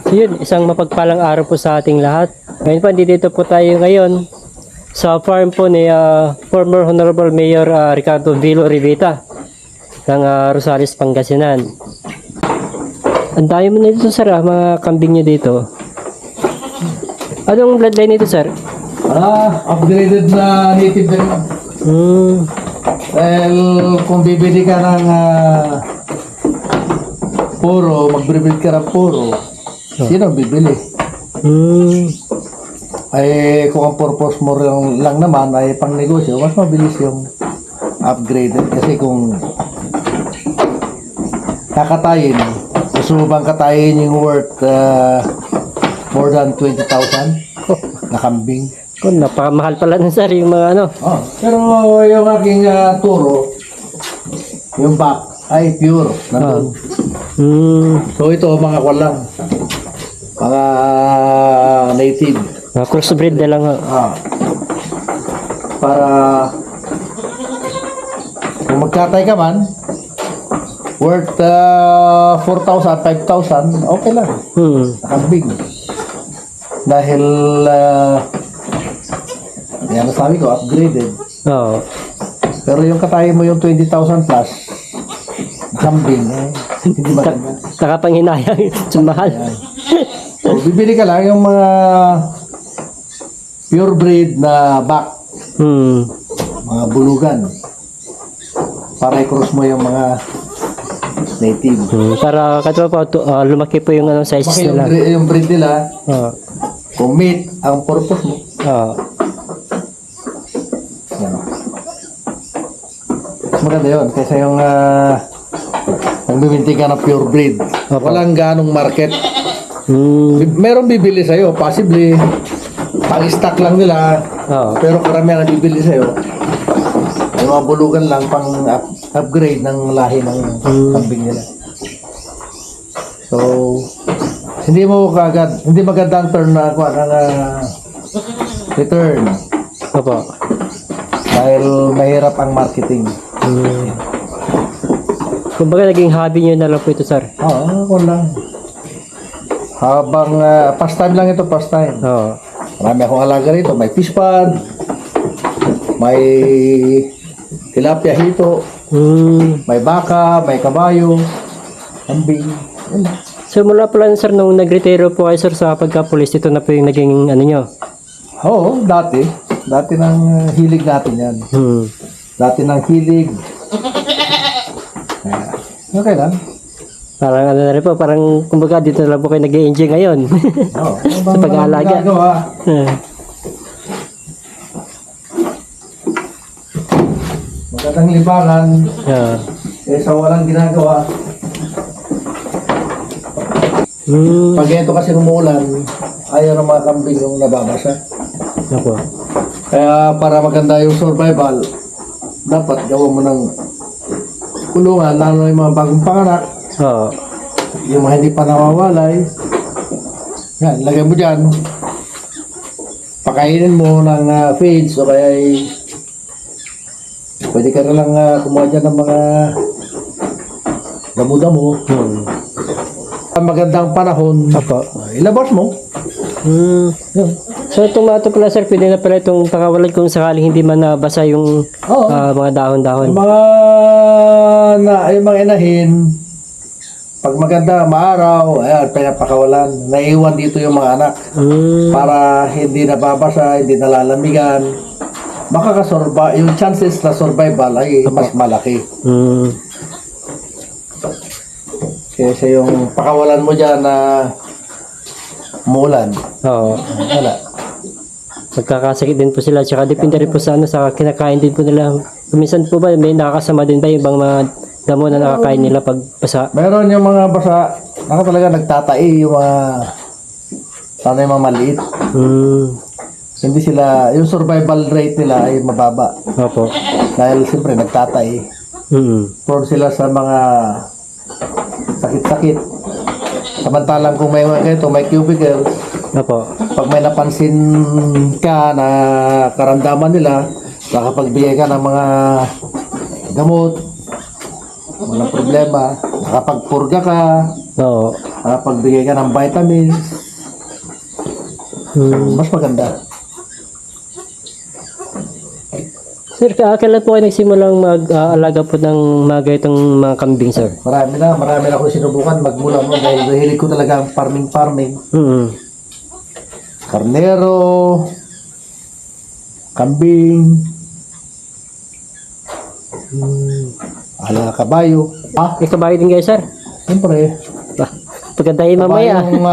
So yun, isang mapagpalang araw po sa ating lahat. Ngayon po, dito po tayo ngayon sa farm po ni former Honorable Mayor Ricardo Vilo Rivita ng Rosales, Pangasinan. Ang dami mo na dito, sir, mga kambing nyo dito. Anong bloodline nito, sir? Upgraded na native din. Dahil kung bibili ka ng puro, magbibili ka ng puro, sino bibili? Ay kung ang purpose mo lang naman ay pang negosyo, mas mabilis yung upgraded. Kasi kung kakatayin, gusto mo bang katayin yung worth more than 20,000 na kambing? Oh, napakamahal pala nun, sir, yung mga ano. Pero yung aking turo, yung back ay pure. Nandun. So ito mga kwalang, mga native. Crossbreed na lang. Para kung magkatay ka man, worth 4,000, 5,000, okay lang. Nakambing. Dahil yan ang sabi ko, upgraded. Pero yung katayin mo yung 20,000 plus, kambing, hindi maganda. Nakapanghinayang, mahal. So, bibili ka lang yung mga pure breed na back, mga bulugan, para i-cross mo yung mga native. Para katulad po, lumaki po yung sizes nila. Yung breed nila, kung meat ang purpose mo. Yan. Maganda yun, kaysa yung nagbibinti ka ng pure breed. Walang ganong market. Meron bibili sa'yo, possibly pang-stock lang nila, pero karamihan ang bibili sa'yo. Yung mga bulugan lang pang upgrade ng lahi ng kambing nila. So, hindi maganda ang turn na return. Dahil mahirap ang marketing. Kumbaga naging hobby nyo na lang po ito, sir. Ako lang. Habang pastime lang ito, pastime. Marami akong alaga rito. May fish pond, may tilapia hito, may baka, may kabayo, kambing. So mula pala, sir, nung nag-retiro po kayo, sir, sa pagka-police, ito na po yung naging ano nyo? Oo, dati. Dati ng hilig natin yan. Dati ng hilig. Okay lang. Parang ano na rin po, parang kumbaga dito na lang po kayo nag-i-enjoy ngayon. Sa pag-aalaga. Magandang libangan. Kaysa walang ginagawa. Pag ito kasi umulan, ayaw ng mga kambing yung nababasa. Kaya para maganda yung survival, dapat gawin mo ng kulungan, lalo yung mga bagong panganak. Yung mga hindi pa nawawalay, yan, lagay mo dyan. Pakainin mo ng feeds o kaya pwede ka na lang kumuha dyan ng mga damo-damo. Magandang panahon, ilabas mo. So itong mga ito pala, sir, pwede na pala itong pakawalan kung sakaling hindi man nabasa yung mga dahon-dahon. Yung mga inahin, pag maganda, maaraw, ayan, pinapakawalan. Naiwan dito yung mga anak. Para hindi nababasa, hindi nalalamigan. Yung chances na survival ay mas malaki. Kasi yung pakawalan mo dyan na umulan. Wala. Magkakasakit din po sila. Tsaka depende rin po sa kinakain din po nila. Minsan po ba, may nakakasama din ba yung ibang mga damo na nakakain nila pag basa? Meron yung mga basa, talaga nagtatai yung mga sana yung mga maliit. Hindi sila, yung survival rate nila ay mababa. Dahil siyempre nagtatai. Prone sila sa mga sakit-sakit. Samantalang kung may cubicles, pag may napansin ka na karamdaman nila, nakapagbigay ka ng mga gamot, walang problema, nakapagpurga ka, pagbigay ka ng vitamins, mas maganda. Sir, kailan po kayo nagsimulang mag-alaga po ng mga ganitong mga kambing, sir? Marami na ako sinubukan magmula mo dahil mahilig ko talaga ang farming. Karnero, kambing, kabayo. May kabayo din kayo, sir? Siyempre, Pagkantahin mamaya. kabayong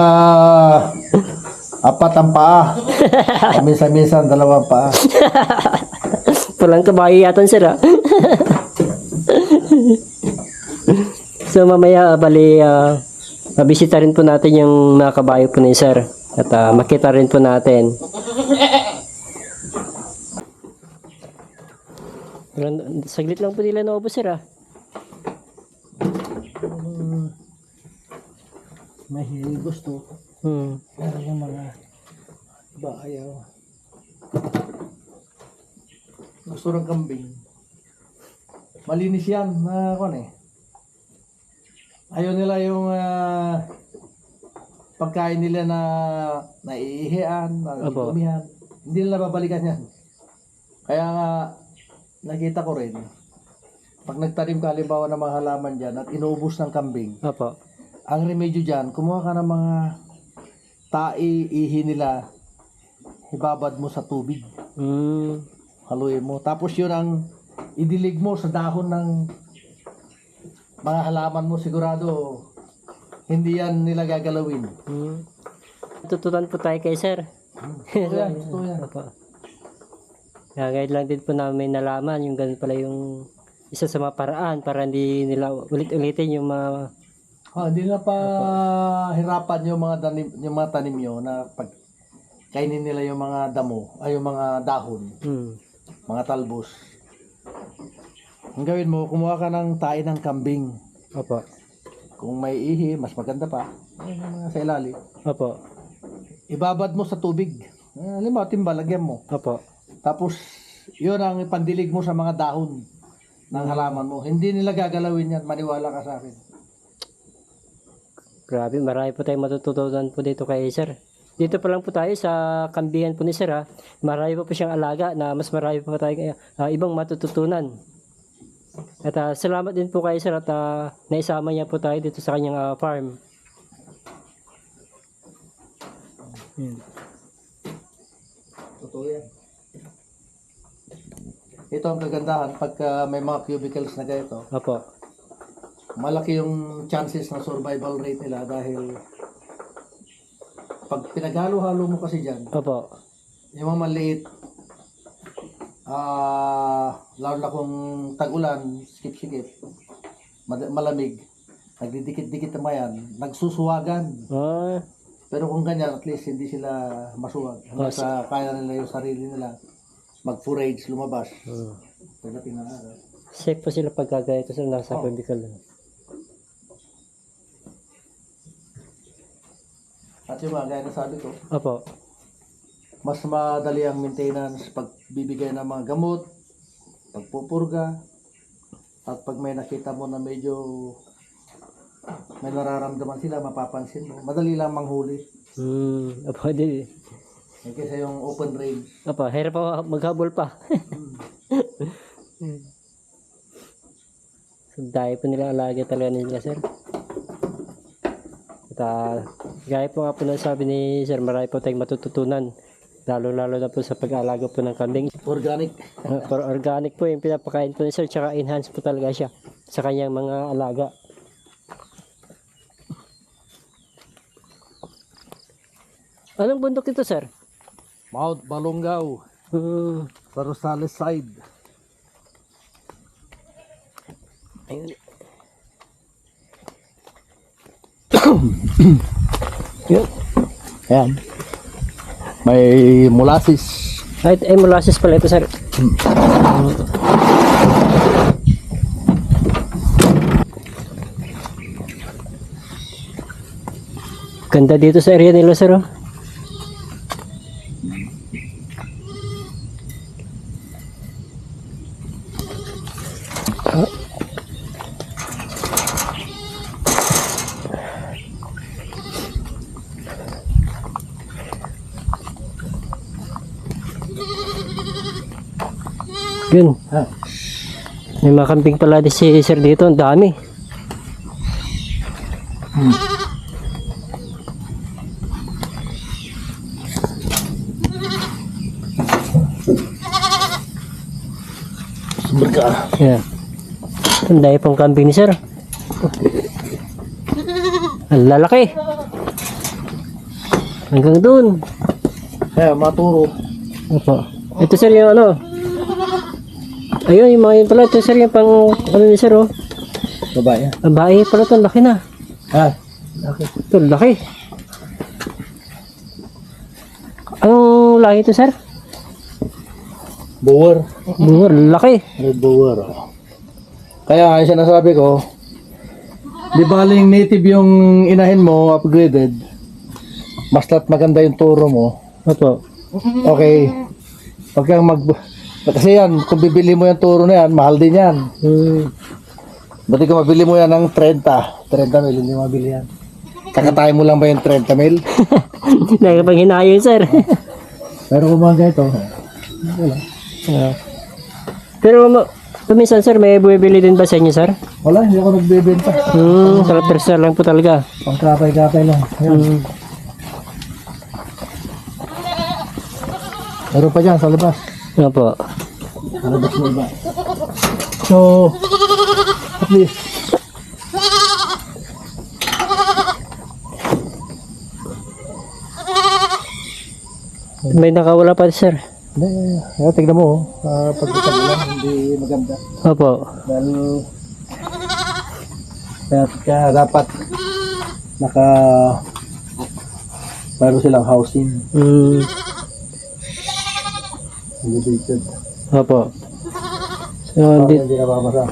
4 ang paa. Minsan-minsan 2 paa. Palang kabayo yata, sir, ah. So, mamaya, mabisita rin po natin yung mga kabayo po ni sir. At makita rin po natin. Saglit lang po nila naubos, sir, ah. Mahilig gusto. Meron yung mga iba ayaw. Gusto ng kambing. Malinis yan na ayaw nila yung pagkain nila na naiihian, naiidumihan. Hindi nila babalikan yan. Kaya nga nakita ko rin pag nagtanim ka halimbawa ng mga halaman dyan at inuubos ng kambing. Opo. Ang remedyo dyan, kumuha ka ng mga ihi nila, ibabad mo sa tubig. Haluin mo. Tapos yun ang idilig mo sa dahon ng mga halaman mo. Sigurado, hindi yan nila gagalawin. Tututan po tayo kay sir. Totoo yan. Kaya ngayon lang din po namin nalaman yung ganun pala yung isa sa mga paraan para hindi nila ulit-ulitin yung mga... Hindi na pa hirapan yung mga tanim nyo na pag kainin nila yung mga damo, ay yung mga dahon, mga talbos. Ang gawin mo, kumuha ka ng tae ng kambing. Opo. Kung may ihi, mas maganda pa. Yung mga sa ilalim. Opo. Ibabad mo sa tubig. Halimbawa, timba, lagyan mo. Opo. Tapos, yun ang ipandilig mo sa mga dahon ng halaman mo. Hindi nila gagalawin yan. Maniwala ka sa akin. Grabe, marami po tayong matututunan po dito kay sir. Dito pa lang po tayo sa kambihan po ni sir, ha. Marami po siyang alaga na mas marami po tayo ibang matututunan. At salamat din po kay sir at naisama niya po tayo dito sa kanyang farm. Totoo yan. Ito ang kagandahan pagka may mga cubicles na ganito. Opo. Malaki yung chances na survival rate nila dahil pag pinaghalo-halo mo kasi dyan, Opo. yung mga maliit, lalo na kung tag-ulan, sikip-sikip, malamig, nagdidikit-dikit naman yan, nagsusuwagan. Pero kung ganyan, at least hindi sila masuwag. Hanggang sa kaya nila yung sarili nila mag-forage, lumabas. Pagdating ng araw. Safe po sila pagkagaya ito sir, nasa cubicle. At yung mga gaya na sabi ko, Opo. mas madali ang maintenance pagbibigay ng mga gamot, pagpupurga, at pag may nakita mo na medyo may nararamdaman sila, mapapansin mo. Madali lang manghuli. Opo, di. Kaysa yung open range. Opo, hirap pa maghabol pa. So, dahil po nila alaga talaga nila sir. At gaya po nga po na sabi ni sir, marami po tayong matututunan. Lalo-lalo na po sa pag-aalaga po ng kambing. Organic. For organic po yung pinapakain po ni sir, tsaka enhance po talaga siya sa kanyang mga alaga. Anong bundok ito sir? Mount Balongaw. Sa Rosales side. Ayun. Yun. Ayan. May molasses. Ay, molasses pala ito sir. Ganda dito sa area nila sir, oh. Yun. Ha? May mga kambing pala di si sir dito. Ang dami. Berka. Yeah. Ang dami pang kambing ni sir. Ang lalaki. Hanggang doon. Maturo. Opo. Ito sir yung ano. Ayun, yung mga yun pala. Ito sir yung pang ano ni sir oh. Babae. Babae pala ito. Laki na. Ha? Okay. Ito, laki. Anong laki ito sir? Bower. Bungar, laki. Red bower. Kaya yung sinasabi ko, di baling native yung inahin mo, upgraded, basta't maganda yung turo mo, Opo. okay. Pagka kasi yan, kung bibili mo yung turo na yan, mahal din yan. Buti kung mabili mo yan ng 30 mil, hindi mabili yan. Kakatay mo lang ba yung 30 mil? Nakipanghinayang sir. Pero kung mga ganito, wala. Pero minsan sir, may bumibili din ba sa inyo sir? Wala, hindi ako nagbebenta. Sa lang po talaga. Pangkapay-kapay lang. Ayan. Meron pa dyan sa labas. Opo. Sa labas na iba. So, at least, May nakawala pa sir. hindi, tignan mo, pagkatag lang, hindi maganda. Opo. Dahil, kaya dapat, mayroon silang housing. Elevated. Opo. So, Hindi nababasa.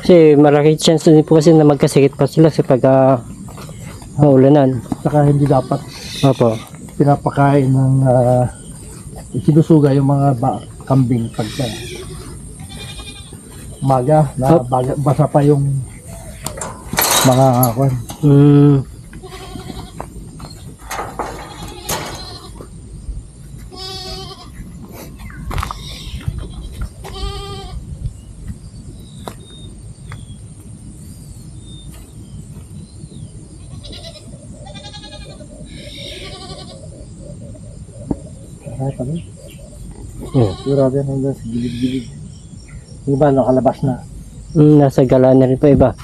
kasi malaki chance din po kasi na magkasakit pa sila sa maulanan. Saka hindi dapat Opo. pinapakain ng sinusuga yung mga kambing pagka umaga na basa pa yung mga kwan. Kami. Grabe yan hanggang sa gilid-gilid. Iba nakalabas na. Nasa gala na rin po iba.